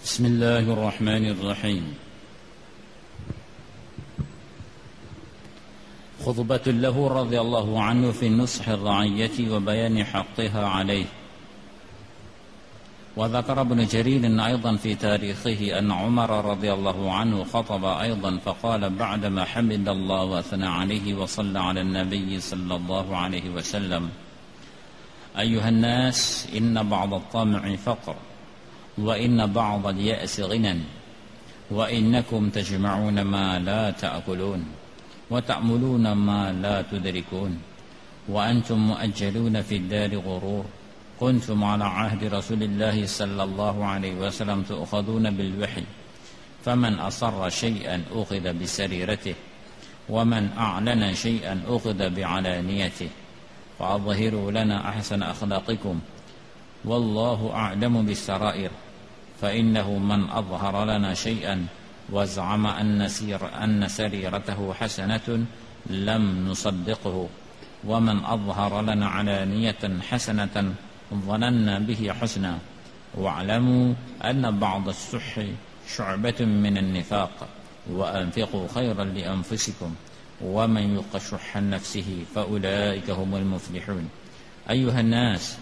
بسم الله الرحمن الرحيم. خطبة له رضي الله عنه في نصح الرعية وبيان حقها عليه. وذكر ابن جرير أيضا في تاريخه أن عمر رضي الله عنه خطب أيضا فقال بعدما حمد الله وأثنى عليه وصلى على النبي صلى الله عليه وسلم: أيها الناس، إن بعض الطمع فقر، وإن بعض اليأس غنى، وإنكم تجمعون ما لا تأكلون، وتأملون ما لا تدركون، وأنتم مؤجلون في الدار غرور. كنتم على عهد رسول الله صلى الله عليه وسلم تؤخذون بالوحي، فمن أصر شيئا أخذ بسريرته، ومن أعلن شيئا أخذ بعلانيته، فأظهروا لنا أحسن أخلاقكم، والله أعلم بالسرائر، فإنه من أظهر لنا شيئا وزعم أن سريرته حسنة لم نصدقه، ومن أظهر لنا علانية حسنة ظننا به حسنا. واعلموا أن بعض السح شعبة من النفاق، وأنفقوا خيرا لأنفسكم، ومن يوق شح نفسه فأولئك هم المفلحون. أيها الناس،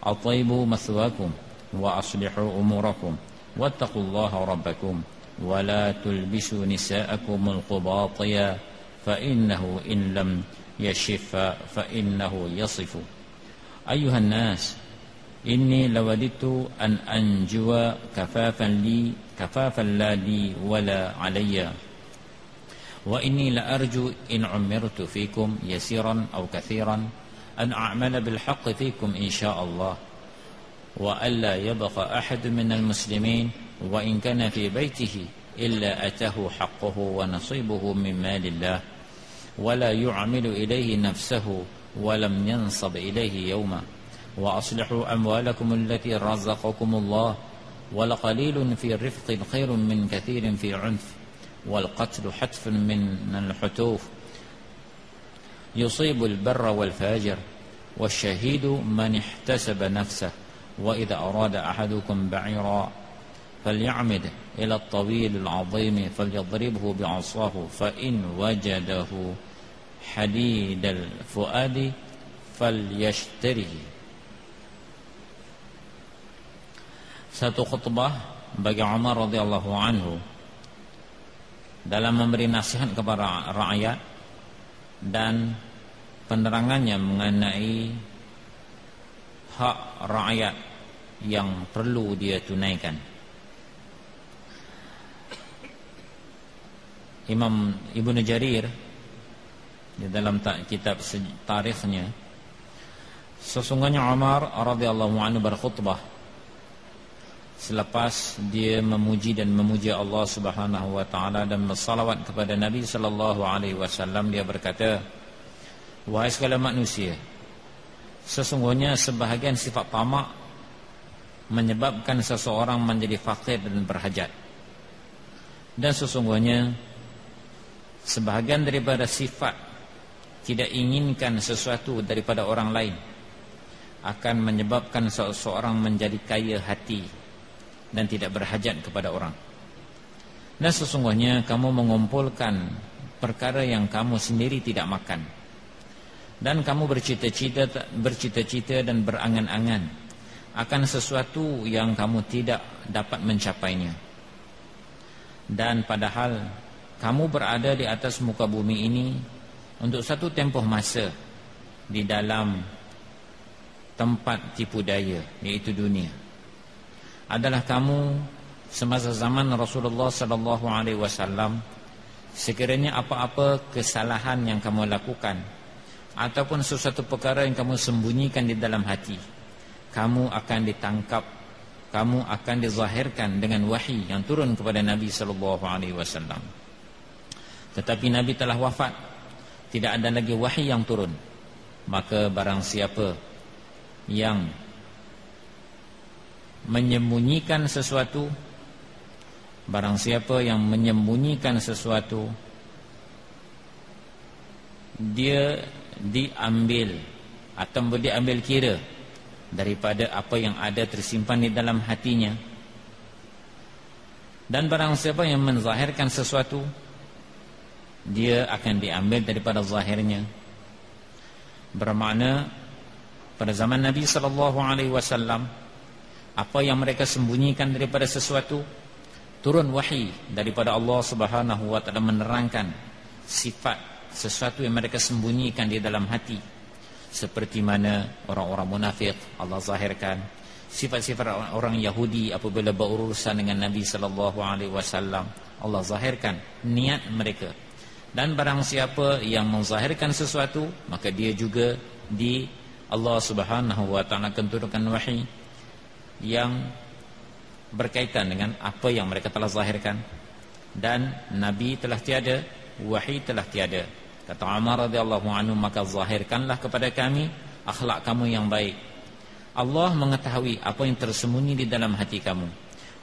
أطيبوا مثواكم، وأصلحوا أموركم، واتقوا الله ربكم، ولا تلبسوا نساءكم القباطيا، فإنه إن لم يشف فإنه يصف. أيها الناس، إني لوددت أن أنجو كفافا لا لي ولا علي، وإني لأرجو إن عمرت فيكم يسيرا أو كثيرا أن أعمل بالحق فيكم إن شاء الله، وألا يبقى أحد من المسلمين وإن كان في بيته إلا أتاه حقه ونصيبه من مال الله، ولا يعمل إليه نفسه ولم ينصب إليه يوما. وأصلحوا أموالكم التي رزقكم الله، ولقليل في رفق خير من كثير في عنف، والقتل حتف من الحتوف يصيب البر والفاجر، والشهيد من احتسب نفسه. وإذا أراد أحدكم بعيرا فليعمد إلى الطويل العظيم فليضربه بعصاه، فإن وجده حديد الفؤاد فليشتره. Satu khutbah bagi Umar radhiyallahu anhu dalam memberi nasihat kepada rakyat dan penerangannya mengenai hak rakyat yang perlu dia tunaikan. Imam Ibnu Jarir di dalam kitab tarikhnya, sesungguhnya Umar radhiyallahu anhu berkhutbah selepas dia memuji dan memuja Allah Subhanahu wa taala dan bersalawat kepada Nabi sallallahu alaihi wasallam, dia berkata, wahai segala manusia, sesungguhnya sebahagian sifat tamak menyebabkan seseorang menjadi fakir dan berhajat, dan sesungguhnya sebahagian daripada sifat tidak inginkan sesuatu daripada orang lain akan menyebabkan seseorang menjadi kaya hati dan tidak berhajat kepada orang. Dan sesungguhnya kamu mengumpulkan perkara yang kamu sendiri tidak makan, dan kamu bercita-cita dan berangan-angan akan sesuatu yang kamu tidak dapat mencapainya. Dan padahal kamu berada di atas muka bumi ini untuk satu tempoh masa di dalam tempat tipu daya, yaitu dunia. Adalah kamu semasa zaman Rasulullah sallallahu alaihi wasallam, sekiranya apa-apa kesalahan yang kamu lakukan ataupun sesuatu perkara yang kamu sembunyikan di dalam hati, kamu akan ditangkap, kamu akan dizahirkan dengan wahyi yang turun kepada Nabi sallallahu alaihi wasallam. Tetapi Nabi telah wafat, tidak ada lagi wahyi yang turun. Maka barang siapa yang menyembunyikan sesuatu, barang siapa yang menyembunyikan sesuatu, dia diambil atau diambil kira daripada apa yang ada tersimpan di dalam hatinya. Dan barang siapa yang menzahirkan sesuatu, dia akan diambil daripada zahirnya. Bermakna pada zaman Nabi SAW, apa yang mereka sembunyikan daripada sesuatu, turun wahyi daripada Allah Subhanahu wa taala menerangkan sifat sesuatu yang mereka sembunyikan di dalam hati. Seperti mana orang-orang munafik Allah zahirkan, sifat-sifat orang Yahudi apabila berurusan dengan Nabi SAW, Allah zahirkan niat mereka. Dan barang siapa yang menzahirkan sesuatu, maka dia juga di Allah Subhanahu wa taala akan turunkan wahyi yang berkaitan dengan apa yang mereka telah zahirkan. Dan Nabi telah tiada, wahyi telah tiada. Kata Umar radhiyallahu anhu, maka zahirkanlah kepada kami akhlak kamu yang baik. Allah mengetahui apa yang tersembunyi di dalam hati kamu.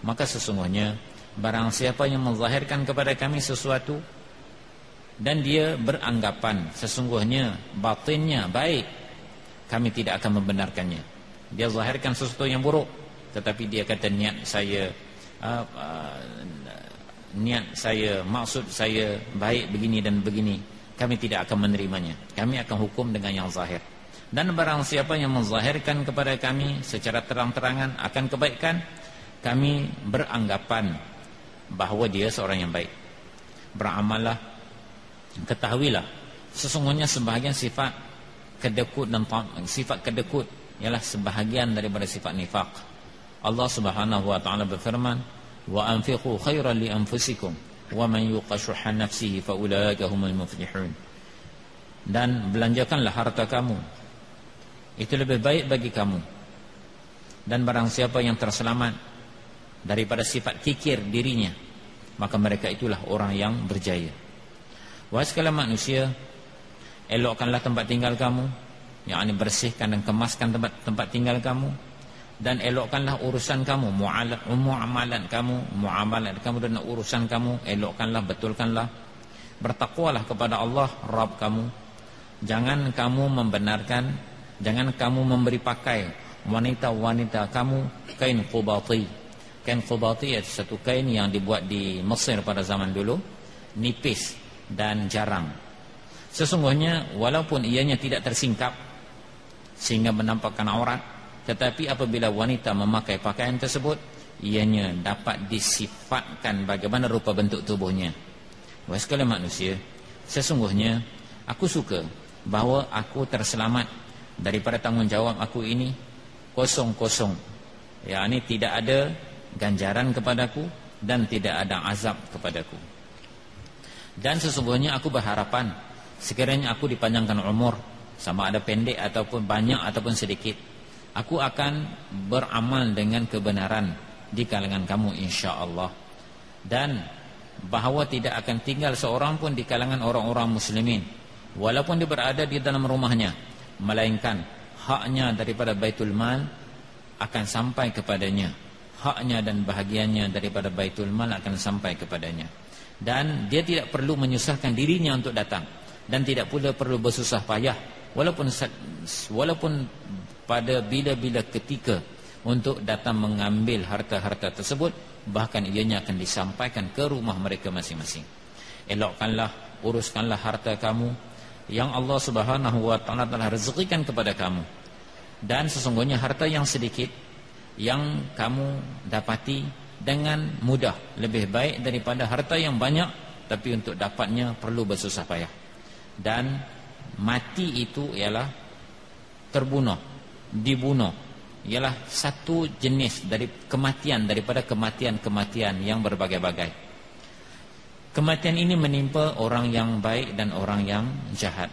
Maka sesungguhnya barang siapa yang menzahirkan kepada kami sesuatu dan dia beranggapan sesungguhnya batinnya baik, kami tidak akan membenarkannya. Dia zahirkan sesuatu yang buruk, tetapi dia kata niat saya, maksud saya baik begini dan begini, kami tidak akan menerimanya. Kami akan hukum dengan yang zahir. Dan barang siapa yang menzahirkan kepada kami secara terang-terangan akan kebaikan, kami beranggapan bahawa dia seorang yang baik. Beramallah, ketahuilah sesungguhnya sebahagian sifat kedekut dan sifat kedekut ialah sebahagian daripada sifat nifaq. Allah Subhanahu wa taala berfirman, wa anfiqu khairan li anfusikum wa man yuqa shuhha nafsihi fa ulaika humul muflihun. Dan belanjakanlah harta kamu, itu lebih baik bagi kamu. Dan barang siapa yang terselamat daripada sifat kikir dirinya, maka mereka itulah orang yang berjaya. Wahai sekalian manusia, elokkanlah tempat tinggal kamu, yakni bersihkan dan kemaskan tempat tinggal kamu, dan elokkanlah urusan kamu, muamalat kamu dan urusan kamu, elokkanlah, betulkanlah. Bertakwalah kepada Allah Rabb kamu. Jangan kamu memberi pakai wanita-wanita kamu kain qubati. Kain qubati adalah satu kain yang dibuat di Mesir pada zaman dulu, nipis dan jarang. Sesungguhnya walaupun ianya tidak tersingkap sehingga menampakkan aurat, tetapi apabila wanita memakai pakaian tersebut, ianya dapat disifatkan bagaimana rupa bentuk tubuhnya. Wahai sekalian manusia, sesungguhnya aku suka bahawa aku terselamat daripada tanggungjawab aku ini kosong-kosong, yakni tidak ada ganjaran kepadaku dan tidak ada azab kepadaku. Dan sesungguhnya aku berharapan sekiranya aku dipanjangkan umur, sama ada pendek ataupun banyak ataupun sedikit, aku akan beramal dengan kebenaran di kalangan kamu insya-Allah. Dan bahawa tidak akan tinggal seorang pun di kalangan orang-orang muslimin walaupun dia berada di dalam rumahnya, melainkan haknya daripada Baitul Mal akan sampai kepadanya. Haknya dan bahagiannya daripada Baitul Mal akan sampai kepadanya. Dan dia tidak perlu menyusahkan dirinya untuk datang, dan tidak pula perlu bersusah payah walaupun pada bila-bila ketika untuk datang mengambil harta-harta tersebut. Bahkan ianya akan disampaikan ke rumah mereka masing-masing. Elokkanlah, uruskanlah harta kamu yang Allah Subhanahu wa taala telah rezekikan kepada kamu. Dan sesungguhnya harta yang sedikit yang kamu dapati dengan mudah lebih baik daripada harta yang banyak, tapi untuk dapatnya perlu bersusah payah. Dan mati itu ialah dibunuh ialah satu jenis dari kematian daripada kematian-kematian yang berbagai-bagai. Kematian ini menimpa orang yang baik dan orang yang jahat.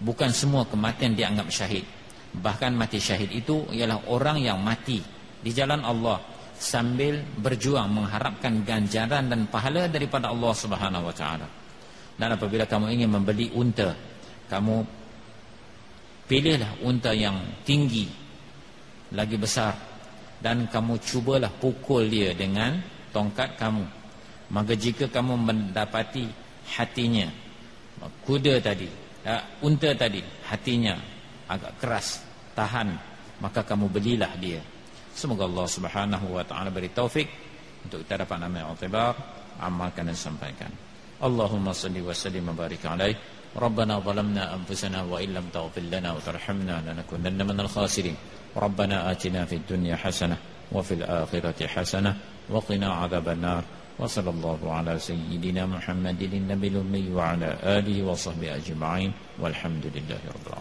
Bukan semua kematian dianggap syahid. Bahkan mati syahid itu ialah orang yang mati di jalan Allah sambil berjuang mengharapkan ganjaran dan pahala daripada Allah Subhanahu wa taala. Dan apabila kamu ingin membeli unta, kamu pilihlah unta yang tinggi, lagi besar, dan kamu cubalah pukul dia dengan tongkat kamu. Maka jika kamu mendapati hatinya, kuda tadi, unta tadi, hatinya agak keras, tahan, maka kamu belilah dia. Semoga Allah Subhanahu wa taala beri taufik untuk kita dapat ambil i'tibar, amalkan dan sampaikan. Allahumma salli wa sallim wa barik alaih. Rabbana zalamna anfusana wa illam taghfir lana wa tarhamna lanakunanna minal khasirin. Rabbana atina fid dunya hasanah wa fil akhirati hasanah wa qina adzaban nar. Wa sallallahu ala sayyidina Muhammadin nabiyil ummi wa ala alihi wa sahbihi ajma'in. Walhamdulillahi rabbil alamin.